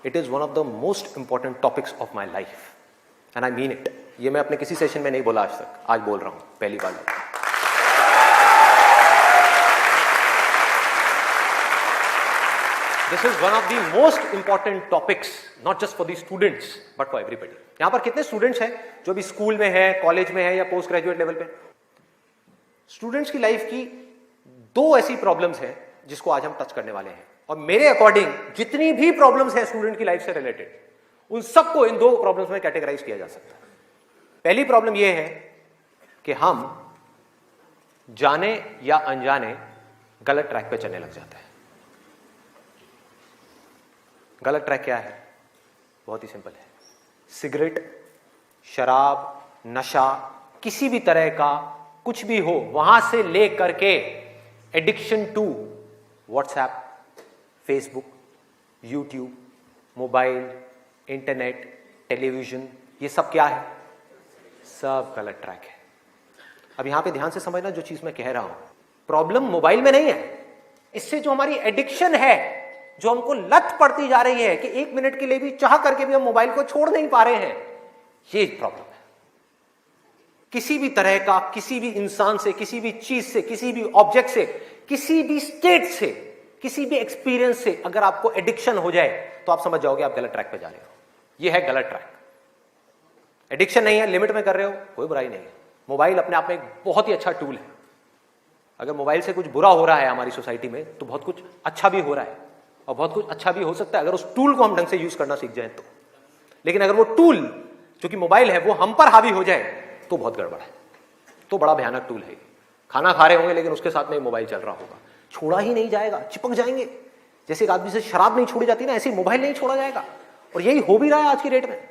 It is one of the most important topics of my life and I mean it. ये मैं अपने किसी session में नहीं बोला आज तक, आज बोल रहा हूं पहली बार। This is one of the most important topics not just for the students but for everybody. यहां पर कितने स्टूडेंट्स हैं जो भी स्कूल में है, कॉलेज में है या पोस्ट ग्रेजुएट लेवल पे? स्टूडेंट्स की लाइफ की दो ऐसी प्रॉब्लम्स हैं जिसको आज हम टच करने वाले हैं, और मेरे अकॉर्डिंग जितनी भी प्रॉब्लम्स हैं स्टूडेंट की लाइफ से रिलेटेड, उन सबको इन दो प्रॉब्लम्स में कैटेगराइज किया जा सकता है। पहली प्रॉब्लम यह है कि हम जाने या अनजाने गलत ट्रैक पे चलने लग जाते हैं। गलत ट्रैक क्या है? बहुत ही सिंपल है। सिगरेट, शराब, नशा, किसी भी तरह का कुछ भी हो, वहां से ले करके addiction to WhatsApp, Facebook, YouTube, mobile, internet, television, ये सब क्या है? सब गलत ट्रैक है। अब यहां पे ध्यान से समझना जो चीज मैं कह रहा हूं। प्रॉब्लम मोबाइल में नहीं है, इससे जो हमारी एडिक्शन है, जो हमको लत पड़ती जा रही है कि एक मिनट के लिए भी चाह करके भी हम मोबाइल को छोड़ नहीं पा रहे हैं, ये प्रॉब्लम है। किसी भी तरह का, किसी भी इंसान से, किसी भी चीज से, किसी भी ऑब्जेक्ट से, किसी भी स्टेट से, किसी भी एक्सपीरियंस से अगर आपको एडिक्शन हो जाए तो आप समझ जाओगे आप गलत ट्रैक पे जा रहे हो। ये है गलत ट्रैक। एडिक्शन नहीं है, लिमिट में कर रहे हो, कोई बुराई नहीं है। मोबाइल अपने आप में एक बहुत ही अच्छा टूल है। अगर मोबाइल से कुछ बुरा हो रहा है हमारी सोसाइटी में तो बहुत कुछ अच्छा भी हो रहा है, और बहुत कुछ अच्छा भी हो सकता है अगर उस टूल को हम ढंग से यूज करना सीख जाए तो। लेकिन अगर वो टूल जो कि मोबाइल है वो हम पर हावी हो जाए तो बहुत गड़बड़ है, तो बड़ा भयानक टूल है। खाना खा रहे होंगे लेकिन उसके साथ में मोबाइल चल रहा होगा, छोड़ा ही नहीं जाएगा, चिपक जाएंगे। जैसे एक आदमी से शराब नहीं छोड़ी जाती ना, ऐसे मोबाइल नहीं छोड़ा जाएगा। और यही हो भी रहा है आज की डेट में।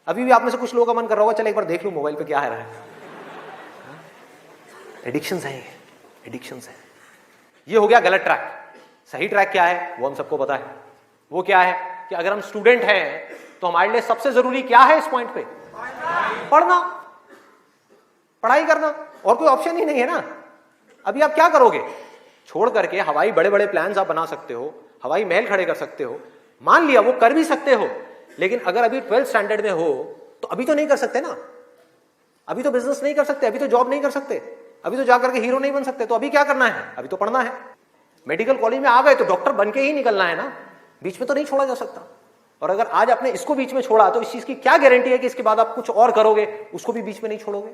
अभी भी आप में से कुछ लोगों का मन कर रहा होगा चल एक बार देख लूं मोबाइल पे क्या है रहा है। एडिक्शंस है, एडिक्शंस है। ये हो गया गलत ट्रैक। सही ट्रैक क्या है वो हम सबको पता है। वो क्या है कि अगर हम स्टूडेंट हैं तो हमारे लिए सबसे जरूरी क्या है इस पॉइंट पे? पढ़ना, पढ़ाई करना, और कोई ऑप्शन ही नहीं है ना। अभी आप क्या करोगे? छोड़ करके हवाई बड़े बड़े प्लान्स आप बना सकते हो, हवाई महल खड़े कर सकते हो, मान लिया वो कर भी सकते हो, लेकिन अगर अभी 12th स्टैंडर्ड में हो तो अभी तो नहीं कर सकते ना। अभी तो बिजनेस नहीं कर सकते, अभी तो जॉब नहीं कर सकते, अभी तो जाकर के हीरो नहीं बन सकते। तो अभी क्या करना है? अभी तो पढ़ना है। मेडिकल कॉलेज में आ गए तो डॉक्टर बन के ही निकलना है ना, बीच में तो नहीं छोड़ा जा सकता। और अगर आज आपने इसको बीच में छोड़ा तो इस चीज की क्या गारंटी है कि इसके बाद आप कुछ और करोगे, उसको भी बीच में नहीं छोड़ोगे,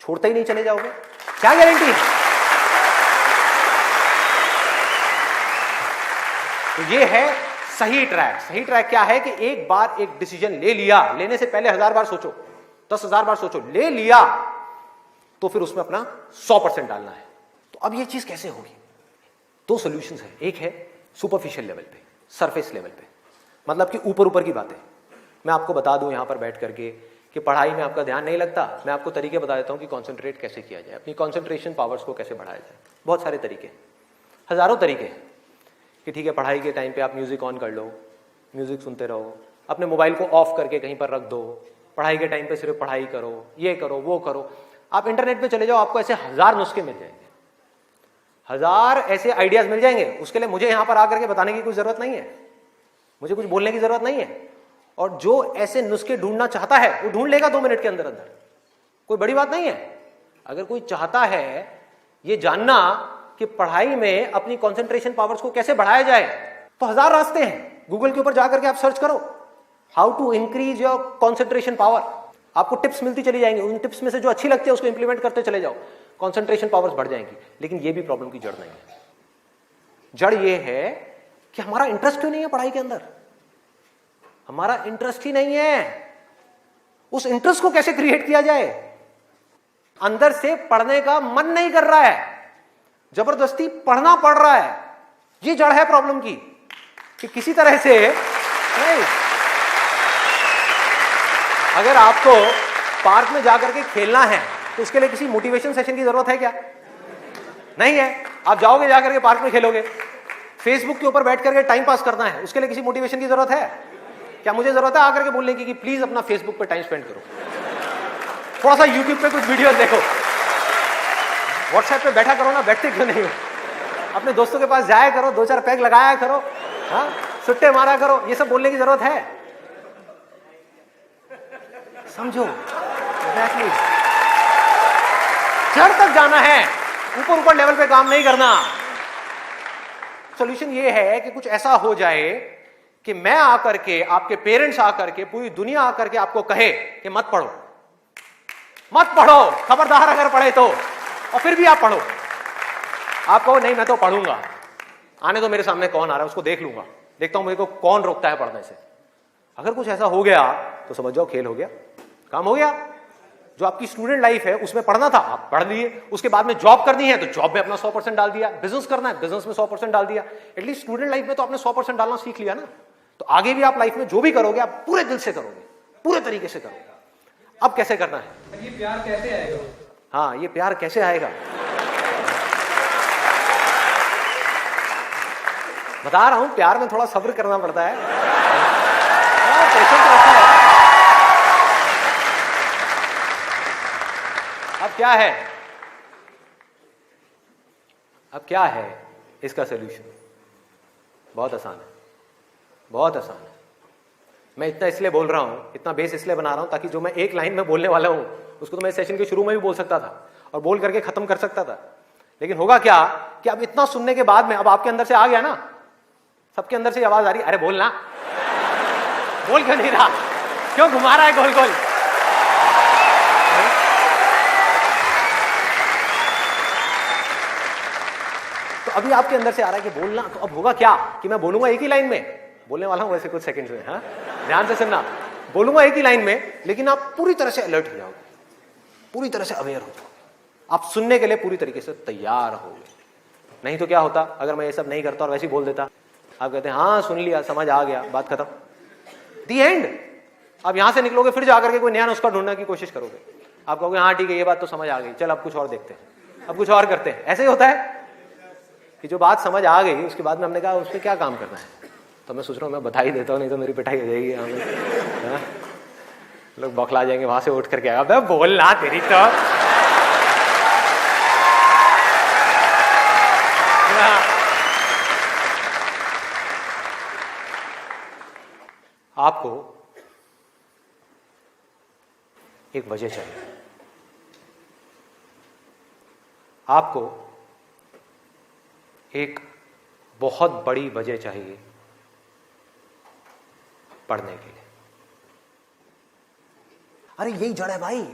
छोड़ते ही नहीं चले जाओगे? क्या गारंटी है? तो ये है सही ट्रैक। सही ट्रैक क्या है कि एक बार एक डिसीजन ले लिया, लेने से पहले 1000 बार सोचो, 10,000 बार सोचो, ले लिया तो फिर उसमें अपना 100% डालना है। तो अब ये चीज कैसे होगी? दो सॉल्यूशंस है। एक है सुपरफिशियल लेवल पे, सरफेस लेवल पे, मतलब कि ऊपर ऊपर की बातें। मैं आपको बता दूं यहां पर बैठ करके कि पढ़ाई में आपका ध्यान नहीं लगता, मैं आपको तरीके बता देता हूं कि कंसंट्रेट कैसे किया जाए, अपनी कंसंट्रेशन पावर्स को कैसे बढ़ाया जाए। बहुत सारे तरीके, हजारों तरीके हैं कि ठीक है पढ़ाई के टाइम पे आप म्यूजिक ऑन कर लो, म्यूजिक सुनते रहो, अपने मोबाइल को ऑफ करके कहीं पर रख दो, पढ़ाई के टाइम पे सिर्फ पढ़ाई करो, ये करो वो करो। आप इंटरनेट पे चले जाओ, आपको ऐसे 1000 नुस्खे मिल जाएंगे, 1000 ऐसे आइडियाज मिल जाएंगे। उसके लिए मुझे यहां पर आकर के बताने की कोई जरूरत नहीं है, मुझे कुछ बोलने की जरूरत नहीं है। और जो ऐसे नुस्खे ढूंढना चाहता है वो ढूंढ लेगा 2 मिनट के अंदर अंदर, कोई बड़ी बात नहीं है। अगर कोई चाहता है ये जानना कि पढ़ाई में अपनी कंसंट्रेशन पावर्स को कैसे बढ़ाया जाए, तो 1000 रास्ते हैं। गूगल के ऊपर जाकर के आप सर्च करो how to increase your concentration power, आपको टिप्स मिलती चली जाएंगी। उन टिप्स में से जो अच्छी लगती है उसको इंप्लीमेंट करते चले जाओ, कंसंट्रेशन पावर्स बढ़ जाएंगी। लेकिन ये भी प्रॉब्लम की जड़ नहीं है। जड़ ये है कि हमारा इंटरेस्ट क्यों नहीं है पढ़ाई के अंदर, हमारा इंटरेस्ट ही नहीं है। उस इंटरेस्ट को कैसे क्रिएट किया जाए? अंदर से पढ़ने का मन नहीं कर रहा है, जबरदस्ती पढ़ना पड़ रहा है। ये जड़ है प्रॉब्लम की कि किसी तरह से नहीं। अगर आपको पार्क में जाकर के खेलना है तो उसके लिए किसी मोटिवेशन सेशन की जरूरत है क्या? नहीं है। आप जाओगे जाकर के पार्क में खेलोगे। फेसबुक के ऊपर बैठ करके टाइम पास करना है, उसके लिए किसी मोटिवेशन की जरूरत है क्या? मुझे जरूरत है आकर के बोलने की कि प्लीज अपना फेसबुक पे टाइम स्पेंड करो, थोड़ा सा यूट्यूब पे कुछ वीडियो देखो, व्हाट्सएप पे बैठा करो ना, बैठते क्यों नहीं हो? अपने दोस्तों के पास जाया करो, 2-4 पैग लगाया करो, हाँ सुट्टे मारा करो, ये सब बोलने की जरूरत है? समझो, एग्जैक्टली। जड़ तक जाना है, ऊपर ऊपर लेवल पे काम नहीं करना। सॉल्यूशन ये है कि कुछ ऐसा हो जाए कि मैं आकर के, आपके पेरेंट्स आकर के, पूरी दुनिया आकर के आपको कहे कि मत पढ़ो, मत पढ़ो, खबरदार अगर पढ़े तो, और फिर भी आप पढ़ो। आप कहो नहीं मैं तो पढ़ूंगा, आने तो मेरे सामने कौन आ रहा है उसको देख लूंगा, देखता हूं मुझे को कौन रोकता है पढ़ने से। अगर कुछ ऐसा हो गया तो समझ जाओ खेल हो गया, काम हो गया। जो आपकी स्टूडेंट लाइफ है उसमें पढ़ना था, आप पढ़ लिए, उसके बाद में जॉब करनी है तो जॉब में अपना 100% डाल दिया, बिजनेस करना है बिजनेस में 100% डाल दिया। एटलीस्ट स्टूडेंट लाइफ में तो आपने 100% डालना सीख लिया ना, तो आगे भी आप लाइफ में जो भी करोगे आप पूरे दिल से करोगे, पूरे तरीके से करोगे। अब कैसे करना है? ये प्यार कैसे आएगा? हाँ, ये प्यार कैसे आएगा? बता रहा हूं, प्यार में थोड़ा सब्र करना पड़ता है, पेशेंस रखना है। अब क्या है? अब क्या है इसका सलूशन? बहुत आसान है, बहुत आसान है। मैं इतना इसलिए बोल रहा हूं, इतना बेस इसलिए बना रहा हूं ताकि जो मैं एक लाइन में बोलने वाला हूं उसको तो मैं सेशन के शुरू में भी बोल सकता था और बोल करके खत्म कर सकता था। लेकिन होगा क्या कि अब इतना सुनने के बाद में अब आपके अंदर से आ गया ना, सबके अंदर से आवाज आ रही, अरे बोलना, बोल क्यों नहीं रहा, क्यों घुमा रहा है गोल गोल? तो अभी आपके अंदर से आ रहा है कि बोलना, तो अब होगा क्या कि मैं बोलूंगा एक ही लाइन में, बोलने वाला हूं वैसे कुछ सेकंड्स में, हाँ ध्यान से सुनना, बोलूंगा एक ही लाइन में, लेकिन आप पूरी तरह से अलर्ट हो जाओगे, पूरी तरह से अवेयर हो जाओगे, आप सुनने के लिए पूरी तरीके से तैयार होगे। नहीं तो क्या होता अगर मैं ये सब नहीं करता और वैसे ही बोल देता, आप कहते हैं हाँ सुन लिया, समझ आ गया, बात खत्म, दी एंड। अब यहां से निकलोगे फिर जाकर के कोई नया नुस्खा ढूंढने की कोशिश करोगे, आप कहोगे हाँ ठीक है ये बात तो समझ आ गई, चल अब कुछ और देखते हैं, अब कुछ और करते हैं। ऐसे ही होता है कि जो बात समझ आ गई उसके बाद में हमने कहा उस पर क्या काम करना है, तो मैं सोच रहा हूँ मैं बधाई देता हूँ, नहीं तो मेरी पिटाई हो जाएगी यहाँ में, लोग बौखला जाएंगे, वहां से उठ करके आएगा बोलना तेरी तो। आपको एक वजह चाहिए, आपको एक बहुत बड़ी वजह चाहिए पढ़ने के लिए। अरे यही जड़ है भाई,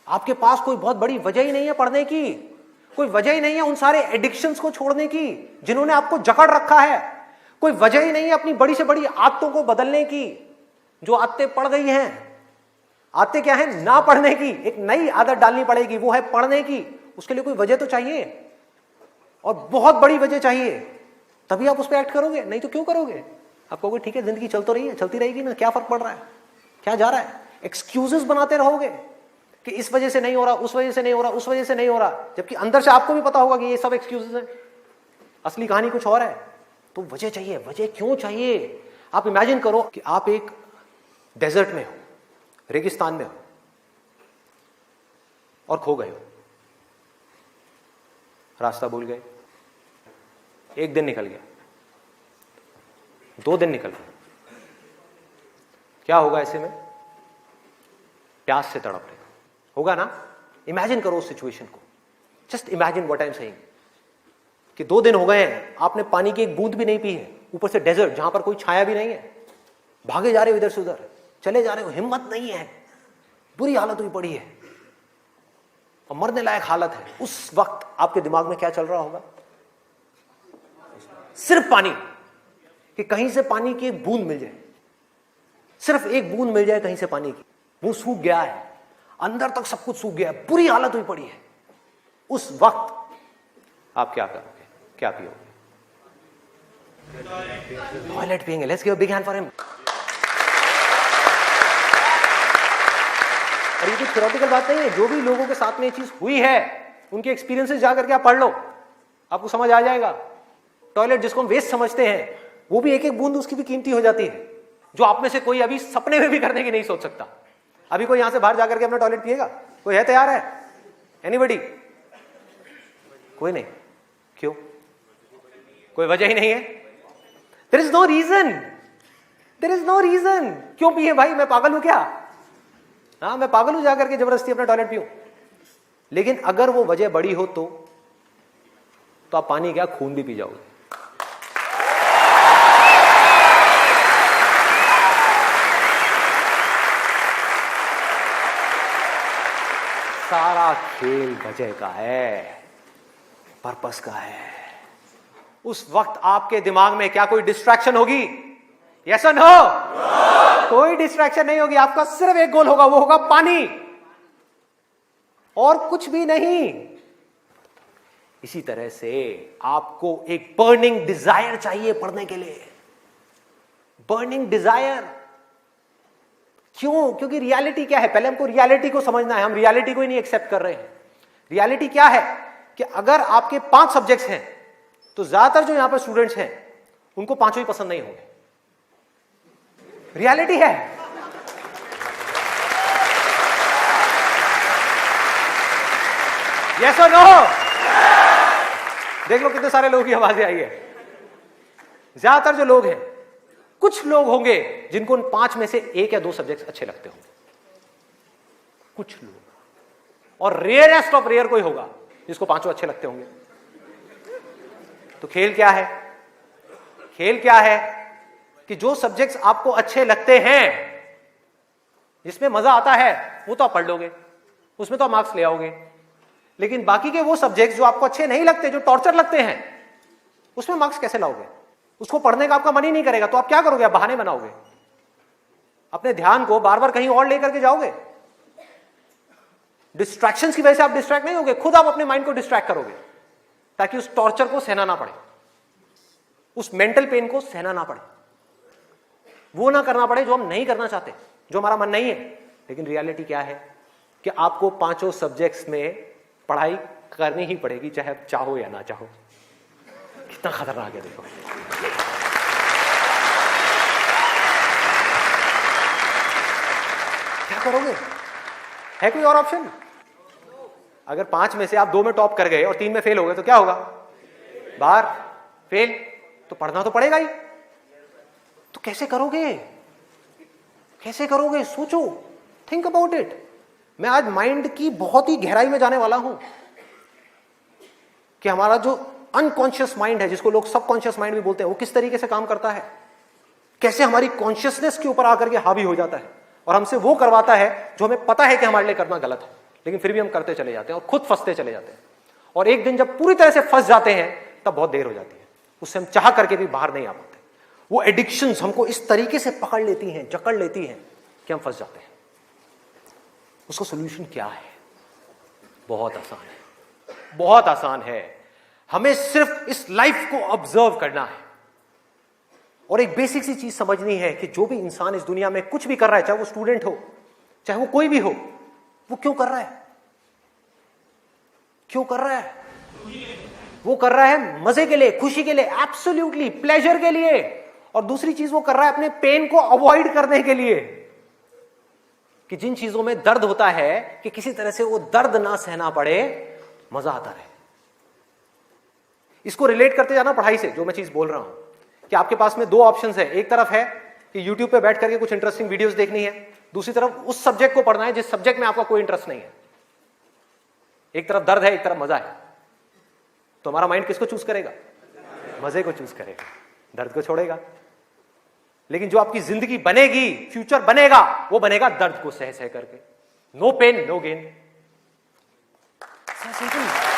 आपके पास कोई बहुत बड़ी वजह ही नहीं है पढ़ने की, कोई वजह ही नहीं है उन सारे एडिक्शंस को छोड़ने की जिन्होंने आपको जकड़ रखा है, कोई वजह ही नहीं है अपनी बड़ी से बड़ी आदतों को बदलने की, जो आदतें पड़ गई हैं। आदतें क्या है? ना पढ़ने की, एक नई आदत डालनी पड़ेगी, वो है पढ़ने की। उसके लिए कोई वजह तो चाहिए, और बहुत बड़ी वजह चाहिए, तभी आप उस पर एक्ट करोगे, नहीं तो क्यों करोगे? आप कहोगे ठीक है जिंदगी चल तो रही है, चलती रहेगी ना, क्या फर्क पड़ रहा है, क्या जा रहा है? एक्सक्यूजेस बनाते रहोगे कि इस वजह से नहीं हो रहा, उस वजह से नहीं हो रहा, उस वजह से नहीं हो रहा, जबकि अंदर से आपको भी पता होगा कि ये सब एक्सक्यूजेस हैं, असली कहानी कुछ और है। तो वजह चाहिए। वजह क्यों चाहिए? आप इमेजिन करो कि आप एक डेजर्ट में हो, रेगिस्तान में हो और खो गए हो, रास्ता भूल गए, एक दिन निकल गया, 2 दिन निकल गए, क्या होगा ऐसे में? प्यास से तड़प रहे होगा ना? इमेजिन करो उस सिचुएशन को, just imagine what I am saying कि 2 दिन हो गए हैं, आपने पानी की एक बूंद भी नहीं पी है, ऊपर से डेजर्ट जहां पर कोई छाया भी नहीं है, भागे जा रहे हो इधर से उधर, चले जा रहे हो, हिम्मत नहीं है, बुरी हालत हुई पड़ी है और मरने लायक हालत है। उस वक्त आपके दिमाग में क्या चल रहा होगा? सिर्फ पानी, कि कहीं से पानी की एक बूंद मिल जाए, सिर्फ एक बूंद मिल जाए कहीं से पानी की। वो सूख गया है, अंदर तक सब कुछ सूख गया है, बुरी हालत हुई पड़ी है। उस वक्त आप क्या करोगे? क्या पियोगे? टॉयलेट पिएंगे। Let's give a big hand for him. और ये कुछ थ्योरेटिकल बात नहीं है, जो भी लोगों के साथ में ये चीज हुई है उनके एक्सपीरियंसेस जाकर के आप पढ़ लो, आपको समझ आ जाएगा। टॉयलेट जिसको हम वेस्ट समझते हैं, वो भी एक एक बूंद उसकी भी कीमती हो जाती है, जो आप में से कोई अभी सपने में भी करने की नहीं सोच सकता। अभी कोई यहां से बाहर जाकर के अपना टॉयलेट पिएगा? कोई है तैयार है? एनीबॉडी? कोई नहीं। क्यों? कोई वजह ही नहीं है। There is no reason, there is no reason. क्यों पिए भाई, मैं पागल हूं क्या? हाँ, मैं पागल हूं जाकर के जबरदस्ती अपना टॉयलेट पीऊं? लेकिन अगर वो वजह बड़ी हो तो आप पानी क्या, खून भी पी जाओगे। सारा खेल वजह का है, पर्पस का है। उस वक्त आपके दिमाग में क्या कोई डिस्ट्रैक्शन होगी? यस और नो? कोई डिस्ट्रैक्शन नहीं होगी। आपका सिर्फ एक गोल होगा, वो होगा पानी, और कुछ भी नहीं। इसी तरह से आपको एक बर्निंग डिजायर चाहिए पढ़ने के लिए, बर्निंग डिजायर। क्यों? क्योंकि रियलिटी क्या है, पहले हमको रियलिटी को समझना है। हम रियलिटी को ही नहीं एक्सेप्ट कर रहे हैं। रियलिटी क्या है कि अगर आपके 5 सब्जेक्ट्स हैं तो ज्यादातर जो यहां पर स्टूडेंट्स हैं उनको 5 ही पसंद नहीं होंगे। रियलिटी है। यस और नो? देख लो कितने सारे लोगों की आवाजें आई है। ज्यादातर जो लोग हैं, कुछ लोग होंगे जिनको उन 5 में से 1 या 2 सब्जेक्ट्स अच्छे लगते होंगे, कुछ लोग, और रेयरेस्ट ऑफ रेयर कोई होगा जिसको 5 अच्छे लगते होंगे। तो खेल क्या है? खेल क्या है कि जो सब्जेक्ट्स आपको अच्छे लगते हैं, जिसमें मजा आता है, वो तो आप पढ़ लोगे, उसमें तो आप मार्क्स ले आओगे। लेकिन बाकी के वो सब्जेक्ट्स जो आपको अच्छे नहीं लगते, जो टॉर्चर लगते हैं, उसमें मार्क्स कैसे लाओगे? उसको पढ़ने का आपका मन ही नहीं करेगा, तो आप क्या करोगे? आप बहाने बनाओगे, अपने ध्यान को बार बार कहीं और लेकर के जाओगे। डिस्ट्रैक्शंस की वजह से आप डिस्ट्रैक्ट नहीं होगे, खुद आप अपने माइंड को डिस्ट्रैक्ट करोगे ताकि उस टॉर्चर को सहना ना पड़े, उस मेंटल पेन को सहना ना पड़े, वो ना करना पड़े जो हम नहीं करना चाहते, जो हमारा मन नहीं है। लेकिन रियलिटी क्या है कि आपको 5 सब्जेक्ट्स में पढ़ाई करनी ही पड़ेगी, चाहे आप चाहो या ना चाहो। कितना खतरनाक है देखो। क्या करोगे? है कोई और ऑप्शन? अगर 5 में से आप 2 में टॉप कर गए और 3 में फेल हो गए तो क्या होगा? बाहर, फेल। तो पढ़ना तो पड़ेगा ही। तो कैसे करोगे? कैसे करोगे? सोचो, थिंक अबाउट इट। मैं आज माइंड की बहुत ही गहराई में जाने वाला हूं कि हमारा जो अनकॉन्शियस माइंड है, जिसको लोग सबकॉन्शियस माइंड भी बोलते हैं, वो किस तरीके से काम करता है, कैसे हमारी कॉन्शियसनेस के ऊपर आकर के हावी हो जाता है और हमसे वो करवाता है जो हमें पता है कि हमारे लिए करना गलत है, लेकिन फिर भी हम करते चले जाते हैं और खुद फंसते चले जाते हैं। और एक दिन जब पूरी तरह से फंस जाते हैं तब बहुत देर हो जाती है, उससे हम चाह करके भी बाहर नहीं आ पाते। वो एडिक्शंस हमको इस तरीके से पकड़ लेती हैं, जकड़ लेती हैं कि हम फंस जाते हैं। उसका सॉल्यूशन क्या है? बहुत आसान है, बहुत आसान है। हमें सिर्फ इस लाइफ को ऑब्जर्व करना है और एक बेसिक सी चीज समझनी है कि जो भी इंसान इस दुनिया में कुछ भी कर रहा है, चाहे वो स्टूडेंट हो, चाहे वो कोई भी हो, वो क्यों कर रहा है? क्यों कर रहा है? वो कर रहा है मजे के लिए, खुशी के लिए, एब्सोल्युटली प्लेजर के लिए। और दूसरी चीज वो कर रहा है अपने पेन को अवॉइड करने के लिए, कि जिन चीजों में दर्द होता है कि किसी तरह से वो दर्द ना सहना पड़े, मजा आता रहे। इसको रिलेट करते जाना पढ़ाई से, जो मैं चीज बोल रहा हूं कि आपके पास में 2 ऑप्शंस है। एक तरफ है कि YouTube पे बैठ करके कुछ इंटरेस्टिंग वीडियोस देखनी है, दूसरी तरफ उस सब्जेक्ट को पढ़ना है जिस सब्जेक्ट में आपका कोई इंटरेस्ट नहीं है। एक तरफ दर्द है, एक तरफ मजा है, तो हमारा माइंड किसको चूज करेगा? मजे को चूज करेगा, दर्द को छोड़ेगा। लेकिन जो आपकी जिंदगी बनेगी, फ्यूचर बनेगा, वो बनेगा दर्द को सह सह करके। No pain no gain. Simple.